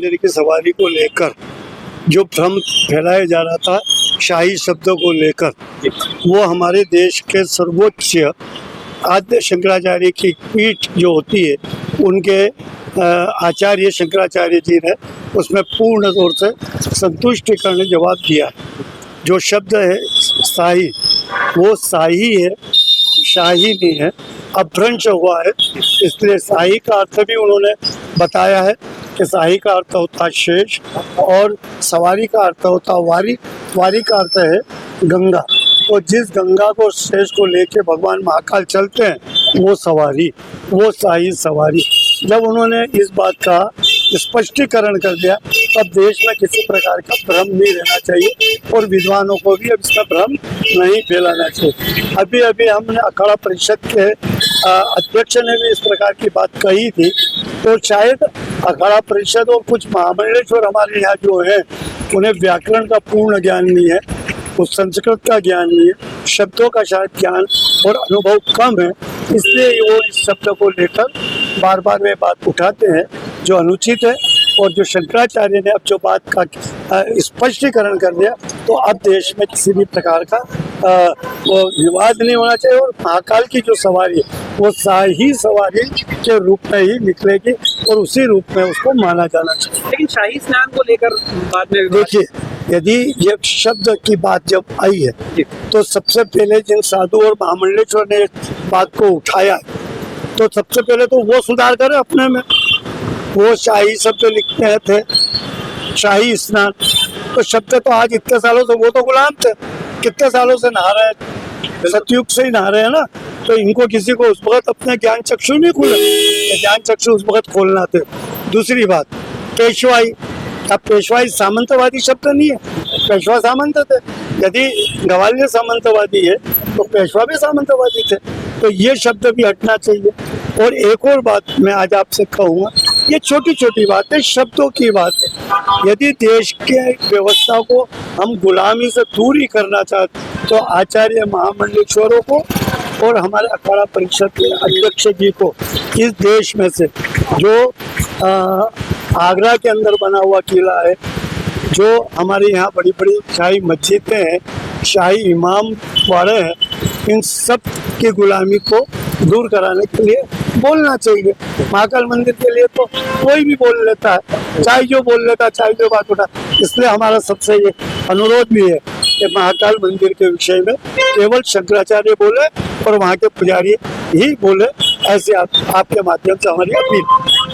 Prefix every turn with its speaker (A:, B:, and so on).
A: मंदिर की सवारी को लेकर जो भ्रम फैलाया जा रहा था शाही शब्दों को लेकर, वो हमारे देश के सर्वोच्च आद्य शंकराचार्य की पीठ जो होती है उनके आचार्य शंकराचार्य जी ने उसमें पूर्ण तौर से संतुष्टि करने जवाब दिया है। जो शब्द है शाही, वो शाही है, शाही नहीं है, अपभ्रंश हुआ है। इसलिए शाही का अर्थ भी उन्होंने बताया है कि शाही का अर्थ होता है शेष और सवारी का अर्थ होता है वारी। वारी का अर्थ है गंगा, और जिस गंगा को शेष को लेके भगवान महाकाल चलते हैं वो सवारी, वो शाही सवारी। जब उन्होंने इस बात का स्पष्टीकरण कर दिया तब देश में किसी प्रकार का भ्रम नहीं रहना चाहिए और विद्वानों को भी अब इसका भ्रम नहीं फैलाना चाहिए। अभी अभी हमने अखाड़ा परिषद के अध्यक्ष ने भी इस प्रकार की बात कही थी, तो शायद अखाड़ा परिषद और कुछ महामंडलेश्वर हमारे यहाँ जो है उन्हें व्याकरण का पूर्ण ज्ञान नहीं है, उस संस्कृत का ज्ञान नहीं है, शब्दों का शायद ज्ञान और अनुभव कम है, इसलिए वो इस शब्द को लेकर बार बार वे बात उठाते हैं जो अनुचित है। और जो शंकराचार्य ने अब जो बात का स्पष्टीकरण कर दिया, तो अब देश में किसी भी प्रकार का वो विवाद नहीं होना चाहिए और महाकाल की जो सवारी है वो शाही सवारी के रूप में ही निकलेगी और उसी रूप में उसको माना जाना चाहिए।
B: लेकिन शाही स्नान को लेकर बाद में
A: देखिए, यदि ये शब्द की बात जब आई है तो सबसे पहले जिन साधु और महामंडलेश्वर ने बात को उठाया तो सबसे पहले तो वो सुधार करे अपने में। वो शाही शब्द लिखते थे, शाही स्नान, तो शब्द तो आज इतने सालों से, वो तो गुलाम थे, कितने सालों से नहा रहे हैं, सतयुग से ही नहा रहे हैं ना। तो इनको किसी को उस वक्त अपने ज्ञान चक्षु नहीं खुले, ज्ञान चक्षु उस वक्त खोलना थे। दूसरी बात, पेशवाई, अब पेशवाई सामंतवादी शब्द नहीं है, पेशवा सामंत थे। यदि ग्वालियर सामंतवादी है तो पेशवा भी सामंतवादी थे, तो ये शब्द भी हटना चाहिए। और एक और बात मैं आज आपसे कहूँगा, ये छोटी छोटी बात है, शब्दों की बात है। यदि देश के व्यवस्था को हम गुलामी से दूर ही करना चाहते तो आचार्य महामंडलेश्वरों को और हमारे अखाड़ा परिषद के अध्यक्ष जी को इस देश में से जो आगरा के अंदर बना हुआ किला है, जो हमारे यहाँ बड़ी बड़ी शाही मस्जिदें हैं, शाही इमाम बाड़े हैं, इन सब की गुलामी को दूर कराने के लिए बोलना चाहिए। महाकाल मंदिर के लिए तो कोई भी बोल लेता है, चाहे जो बोल लेता है, चाहे जो बात उठा। इसलिए हमारा सबसे ये अनुरोध भी है कि महाकाल मंदिर के विषय में केवल शंकराचार्य बोले और वहाँ के पुजारी ही बोले, ऐसे आपके माध्यम से हमारी अपील।